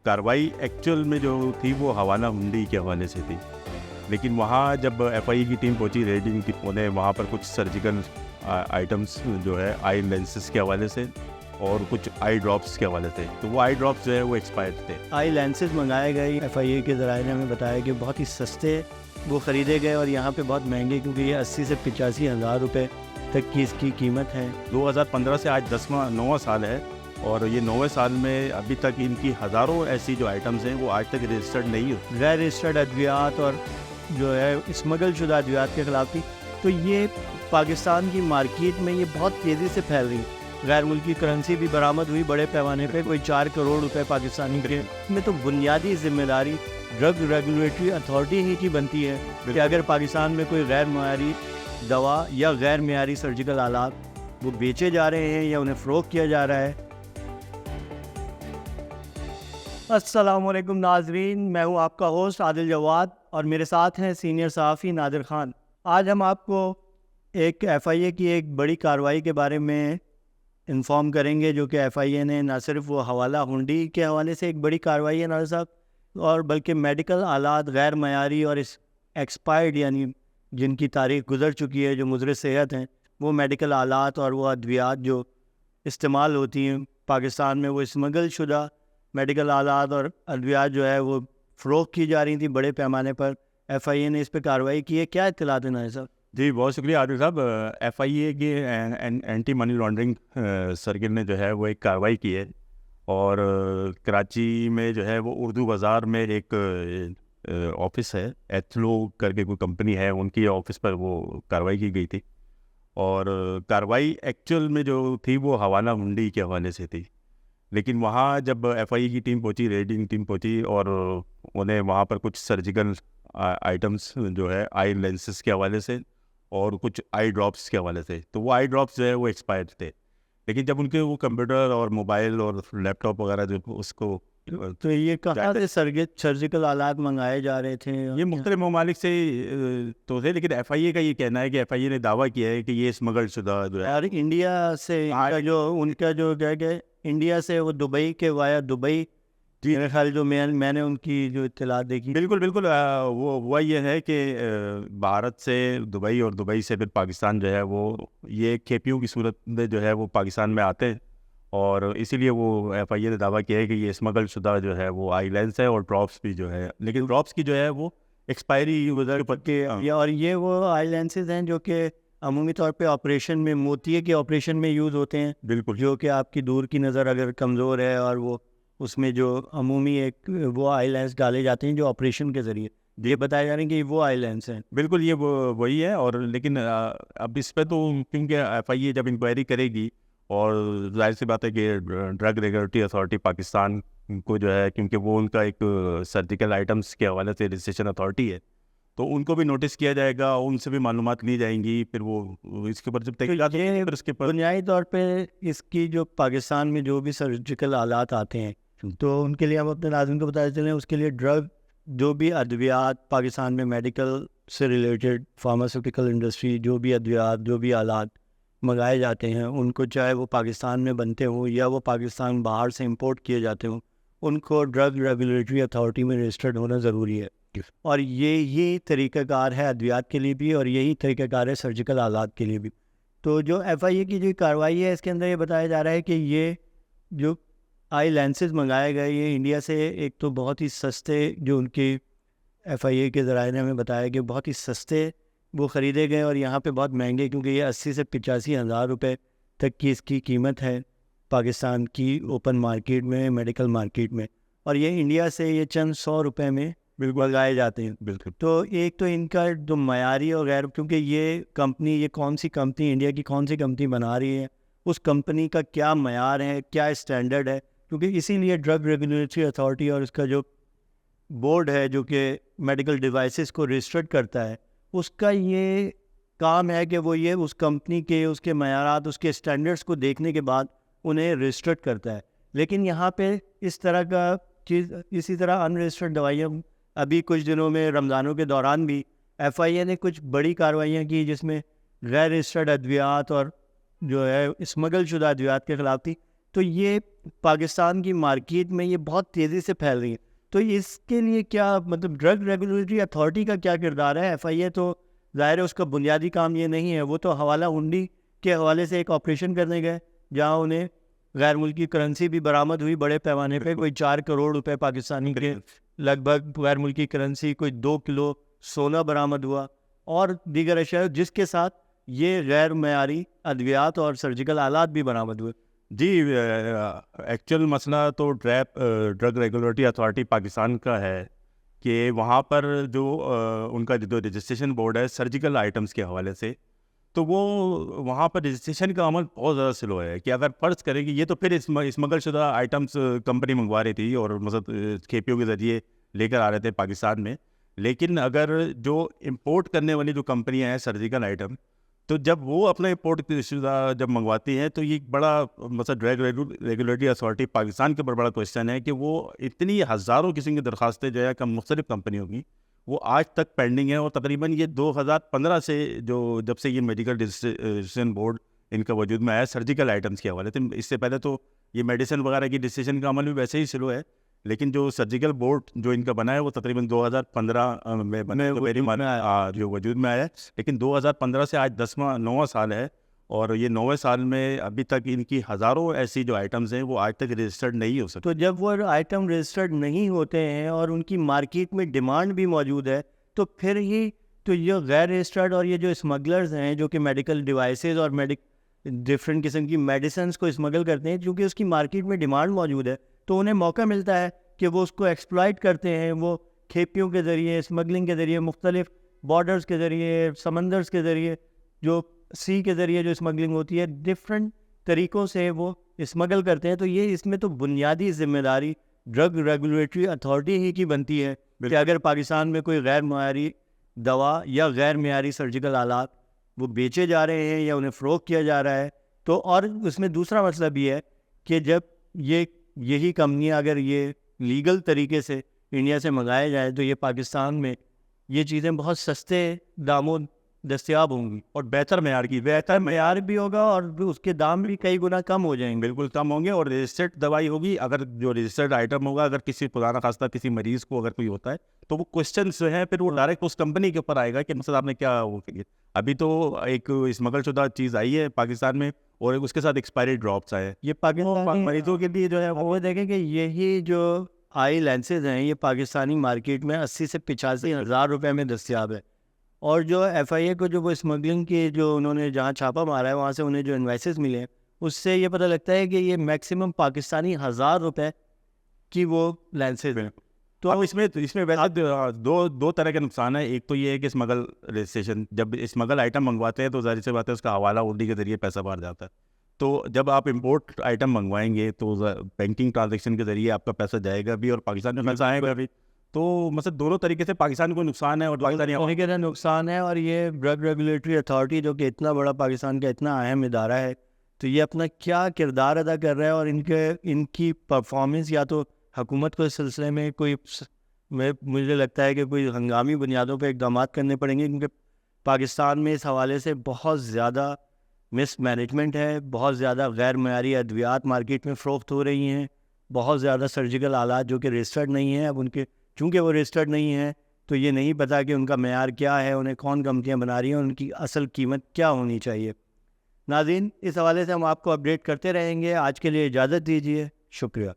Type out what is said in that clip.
कार्रवाई एक्चुअल में जो थी वो हवाला हुंडी के हवाले से थी, लेकिन वहाँ जब एफआईए की टीम पहुंची, रेडिंग टीम, उन्हें वहाँ पर कुछ सर्जिकल आइटम्स जो है आई लेंसेज के हवाले से और कुछ आई ड्रॉप्स के हवाले से, तो वो आई ड्रॉप्स जो है वो एक्सपायर्ड थे। आई लेंसेज मंगाए गए, एफआईए के ज़राए ने हमें बताया कि बहुत ही सस्ते वो ख़रीदे गए और यहाँ पे बहुत महंगे, क्योंकि ये 80 से 85 हज़ार रुपये तक की इसकी कीमत है। 2015 से आज 9वां साल है और ये 9वें साल में अभी तक इनकी हज़ारों ऐसी जो आइटम्स हैं वो आज तक रजिस्टर्ड नहीं हुई। गैर रजिस्टर्ड अद्वियात और जो है स्मगल शुदा अद्वियात के ख़िलाफ़ थी। तो ये पाकिस्तान की मार्केट में ये बहुत तेज़ी से फैल रही है। गैर मुल्की करेंसी भी बरामद हुई बड़े पैमाने पे, कोई 4 करोड़ रुपए पाकिस्तानी के में। तो बुनियादी जिम्मेदारी ड्रग रेगुलेटरी अथॉरिटी ही की बनती है कि अगर पाकिस्तान में कोई गैर मयारी दवा या गैर मयारी सर्जिकल आलात वो बेचे जा रहे हैं या उन्हें फ़रोख्त किया जा रहा है। अस्सलाम वालेकुम नाजरीन, मैं हूं आपका होस्ट आदिल जवाद और मेरे साथ हैं सीनियर सहाफ़ी नादिर ख़ान। आज हम आपको एक एफआईए की एक बड़ी कार्रवाई के बारे में इन्फॉर्म करेंगे, जो कि एफआईए ने न सिर्फ वो हवाला हुंडी के हवाले से एक बड़ी कार्रवाई है नादिर साहब, और बल्कि मेडिकल आलात गैर मयारी और इस एक्सपायर्ड यानी जिनकी तारीख गुजर चुकी है, जो मुज़र सेहत हैं, वो मेडिकल आलात और वो अद्वियात जो इस्तेमाल होती हैं पाकिस्तान में, वो स्मगल शुदा मेडिकल आलात और अद्वियात जो है वो फ़रोख्त की जा रही थी बड़े पैमाने पर। एफआईए ने इस पर कार्रवाई की है। क्या इत्तलात है साहब? जी बहुत शुक्रिया आदिल साहब। एफआईए के एंटी मनी लॉन्ड्रिंग सर्किल ने जो है वो एक कार्रवाई की है और कराची में जो है वो उर्दू बाज़ार में एक ऑफिस है, एथलो करके कोई कंपनी है, उनकी ऑफिस पर वो कार्रवाई की गई थी। और कार्रवाई एक्चुअल में जो थी वो हवाला हुंडी के हवाले से थी, लेकिन वहाँ जब एफआईए की टीम पहुंची, रेडिंग टीम पहुंची और उन्हें वहाँ पर कुछ सर्जिकल आइटम्स जो है आई लेंसेज के हवाले से और कुछ आई ड्रॉप्स के हवाले से, तो वो आई ड्रॉप्स जो है वो एक्सपायर्ड थे। लेकिन जब उनके वो कंप्यूटर और मोबाइल और लैपटॉप वगैरह जो उसको, तो ये कहाँ से सर्जिकल आलात मंगाए जा रहे थे? ये मुख्तलिफ ममालिक से तो थे, लेकिन एफआईए का ये कहना है कि एफआईए ने दावा किया है कि ये स्मगल शुदा जो है और इंडिया से उनका जो क्या क्या इंडिया से वो दुबई के वाया दुबई, मेरे ख्याल जो मैंने उनकी जो इत्तलात देखी। बिल्कुल बिल्कुल वो हुआ ये है कि भारत से दुबई और दुबई से फिर पाकिस्तान जो है वो ये खेपियों की सूरत में जो है वो पाकिस्तान में आते हैं, और इसीलिए वो एफआईए ने दावा किया है कि ये स्मगल शुदा जो है वो आई लेंस है और ड्रॉप्स भी जो है, लेकिन ड्रॉप्स की जो है वो एक्सपायरी गुजर के और ये वो आई लेंसेज हैं जो कि अमूमी तौर पे ऑपरेशन में, मोतिये के ऑपरेशन में यूज़ होते हैं। बिल्कुल, जो कि आपकी दूर की नज़र अगर कमज़ोर है और वो उसमें जो अमूमी एक वो आई लेंस डाले जाते हैं जो ऑपरेशन के ज़रिए, ये बताया जा रहा है कि वो आई लेंस हैं। बिल्कुल ये वही है। और लेकिन अब इस पर तो क्योंकि एफआईए जब इंक्वायरी करेगी, और जाहिर सी बात है कि ड्रग रेगुलेटरी अथॉरिटी पाकिस्तान को जो है, क्योंकि वो उनका एक सर्जिकल आइटम्स के हवाले से रजिस्ट्रेशन अथॉरिटी है, तो उनको भी नोटिस किया जाएगा, उनसे भी मालूमात ली जाएंगी, फिर वो इसके ऊपर जब तहकीकात होगी फिर उसके ऊपर बुनियादी तौर पे इसकी जो पाकिस्तान में जो भी सर्जिकल आलात आते हैं, तो उनके लिए हम अपने नाज़रीन को बताते चलें, उसके लिए ड्रग जो भी अद्वियात पाकिस्तान में मेडिकल से रिलेटेड फार्मास्यूटिकल इंडस्ट्री जो भी अद्वियात जो भी आलात मंगाए जाते हैं, उनको चाहे वो पाकिस्तान में बनते हों या वो पाकिस्तान बाहर से इंपोर्ट किए जाते हों, उनको ड्रग रेगुलेटरी अथॉरिटी में रजिस्टर्ड होना ज़रूरी है। और यही तरीक़ाकार है अद्वियात के लिए भी, और यही तरीक़ाकार है सर्जिकल आलात के लिए भी। तो जो एफआईए की जो कार्रवाई है, इसके अंदर ये बताया जा रहा है कि ये जो आई लेंसेज मंगाए गए, ये इंडिया से एक तो बहुत ही सस्ते, जो उनकी एफआईए के ज़राए ने हमें बताया कि बहुत ही सस्ते वो ख़रीदे गए और यहाँ पे बहुत महंगे, क्योंकि ये 80 से 85 हज़ार रुपये तक की इसकी कीमत है पाकिस्तान की ओपन मार्केट में, मेडिकल मार्केट में, और ये इंडिया से ये चंद 100 रुपये में बिल्कुल लगाए जाते हैं। बिल्कुल। तो एक तो इनका जो मयारी और गैर, क्योंकि ये कंपनी, ये कौन सी कंपनी, इंडिया की कौन सी कंपनी बना रही है, उस कंपनी का क्या मयार है, क्या स्टैंडर्ड है, क्योंकि इसीलिए ड्रग रेगुलेटरी अथॉरिटी और उसका जो बोर्ड है जो कि मेडिकल डिवाइसेस को रजिस्टर्ड करता है, उसका ये काम है कि वो ये उस कंपनी के उसके मयारात, उसके स्टैंडर्ड्स को देखने के बाद उन्हें रजिस्टर्ड करता है। लेकिन यहाँ पे इस तरह का चीज़, इसी तरह अनरजिस्टर्ड दवाइयाँ, अभी कुछ दिनों में रमज़ानों के दौरान भी एफआईए ने कुछ बड़ी कार्रवाइयाँ की जिसमें गैर रजिस्टर्ड अद्वियात और जो है स्मगल शुदा अद्वियात के ख़िलाफ़ थी। تو یہ پاکستان کی مارکیٹ میں یہ بہت تیزی سے پھیل رہی ہے. تو اس کے لیے کیا مطلب ڈرگ ریگولیٹری اتھارٹی کا کیا کردار ہے؟ ایف آئی اے تو ظاہر ہے اس کا بنیادی کام یہ نہیں ہے, وہ تو حوالہ ہنڈی کے حوالے سے ایک آپریشن کرنے گئے جہاں انہیں غیر ملکی کرنسی بھی برآمد ہوئی بڑے پیمانے پہ, کوئی 4 کروڑ روپے پاکستانی کے لگ بھگ غیر ملکی کرنسی, کوئی 2 کلو سونا برآمد ہوا اور دیگر اشیاء, جس کے ساتھ یہ غیر معیاری ادویات اور سرجیکل آلات بھی برآمد ہوئے. جی, ایکچوئل مسئلہ تو ڈرگ ریگولیٹری اتھارٹی پاکستان کا ہے کہ وہاں پر جو ان کا جو رجسٹریشن بورڈ ہے سرجیکل آئٹمس کے حوالے سے, تو وہ وہاں پر رجسٹریشن کا عمل بہت زیادہ سلو ہے. کہ اگر فرض کریں کہ یہ تو پھر اسمگل شدہ آئٹمس کمپنی منگوا رہی تھی اور مطلب کھیپیوں کے ذریعے لے کر آ رہے تھے پاکستان میں, لیکن اگر جو امپورٹ کرنے والی جو کمپنیاں ہیں سرجیکل آئٹم, تو جب وہ اپنا امپورٹ شدہ جب منگواتی ہیں تو یہ بڑا مطلب ڈرگ ریگولیٹری اتھارٹی پاکستان کے اوپر بڑا کوشچن ہے کہ وہ اتنی ہزاروں قسم کی درخواستیں جو ہے مختلف کمپنیوں کی وہ آج تک پینڈنگ ہے. اور تقریباً یہ 2015 سے جب سے یہ میڈیکل رجسٹریشن بورڈ ان کا وجود میں آیا سرجیکل آئٹمس کے حوالے سے, اس سے پہلے تو یہ میڈیسن وغیرہ کی رجسٹریشن کا عمل بھی ویسے ہی سلو ہے, لیکن جو سرجیکل بورڈ جو ان کا بنا ہے وہ تقریباً 2015 میں جو وجود میں آیا ہے. لیکن 2015 سے آج 9واں سال ہے, اور یہ 9ویں سال میں ابھی تک ان کی ہزاروں ایسی جو آئٹمز ہیں وہ آج تک رجسٹرڈ نہیں ہو سکتے. تو جب وہ آئٹم رجسٹرڈ نہیں ہوتے ہیں اور ان کی مارکیٹ میں ڈیمانڈ بھی موجود ہے, تو پھر یہ غیر رجسٹرڈ اور یہ جو اسمگلرز ہیں جو کہ میڈیکل ڈیوائسز اور ڈفرینٹ قسم کی میڈیسنس کو اسمگل کرتے ہیں, چونکہ اس کی مارکیٹ میں ڈیمانڈ موجود ہے تو انہیں موقع ملتا ہے کہ وہ اس کو ایکسپلائٹ کرتے ہیں. وہ کھیپیوں کے ذریعے, اسمگلنگ کے ذریعے, مختلف بارڈرز کے ذریعے, سمندرز کے ذریعے, جو سی کے ذریعے جو اسمگلنگ ہوتی ہے, ڈفرینٹ طریقوں سے وہ اسمگل کرتے ہیں. تو یہ اس میں تو بنیادی ذمہ داری ڈرگ ریگولیٹری اتھارٹی ہی کی بنتی ہے کہ اگر پاکستان میں کوئی غیر معیاری دوا یا غیر معیاری سرجیکل آلات وہ بیچے جا رہے ہیں یا انہیں فروخت کیا جا رہا ہے, تو اور اس میں دوسرا مسئلہ بھی ہے کہ جب یہی کمپنیاں اگر یہ لیگل طریقے سے انڈیا سے منگائے جائیں تو یہ پاکستان میں یہ چیزیں بہت سستے داموں دستیاب ہوں گی اور بہتر معیار بھی ہوگا اور اس کے دام بھی کئی گنا کم ہو جائیں گے. بالکل کم ہوں گے, اور رجسٹرڈ دوائی ہوگی. اگر جو رجسٹرڈ آئٹم ہوگا, اگر کسی خدا نخواستہ کسی مریض کو اگر کوئی ہوتا ہے تو وہ کوشچنس جو ہیں پھر وہ ڈائریکٹ اس کمپنی کے اوپر آئے گا کہ مثلا آپ نے کیا وہ کیا. ابھی تو ایک اسمگل شدہ چیز آئی ہے پاکستان میں اور اس کے ساتھ ایکسپائری ڈراپس آئے ہیں. یہ پاکستانی مریضوں کے لیے جو ہے وہ دیکھیں کہ یہی جو آئی لینسز ہیں یہ پاکستانی مارکیٹ میں 80 سے 85 ہزار روپے میں دستیاب ہے. اور جو ایف آئی اے کو جو وہ اسمگلنگ کی جو انہوں نے جہاں چھاپا مارا ہے وہاں سے انہیں جو انوائسز ملے ہیں اس سے یہ پتہ لگتا ہے کہ یہ میکسیمم پاکستانی 1000 روپے کی وہ لینسز ہیں. تو اب اس میں ویسے دو طرح کے نقصان ہیں. ایک تو یہ ہے کہ اسمگل رجسٹریشن, جب اسمگل آئٹم منگواتے ہیں تو ظاہر سی بات ہے اس کا حوالہ اردی کے ذریعے پیسہ باہر جاتا ہے. تو جب آپ امپورٹ آئٹم منگوائیں گے تو بینکنگ ٹرانزیکشن کے ذریعے آپ کا پیسہ جائے گا بھی اور پاکستان میں پیسہ آئے گا بھی. تو مطلب دونوں طریقے سے پاکستان کو نقصان ہے اور پاکستانی کے نقصان ہے. اور یہ ڈرگ ریگولیٹری اتھارٹی جو کہ اتنا بڑا پاکستان کا اتنا اہم ادارہ ہے, تو یہ اپنا کیا کردار ادا کر رہا ہے اور ان کی پرفارمنس یا تو حکومت کو اس سلسلے میں مجھے لگتا ہے کہ کوئی ہنگامی بنیادوں پہ اقدامات کرنے پڑیں گے, کیونکہ پاکستان میں اس حوالے سے بہت زیادہ مس مینجمنٹ ہے. بہت زیادہ غیر معیاری ادویات مارکیٹ میں فروخت ہو رہی ہیں, بہت زیادہ سرجیکل آلات جو کہ رجسٹرڈ نہیں ہیں. اب ان کے چونکہ وہ رجسٹرڈ نہیں ہیں تو یہ نہیں پتہ کہ ان کا معیار کیا ہے, انہیں کون کمپنیاں بنا رہی ہیں, ان کی اصل قیمت کیا ہونی چاہیے. ناظرین, اس حوالے سے ہم آپ کو اپڈیٹ کرتے رہیں گے. آج کے لیے اجازت دیجیے. شکریہ.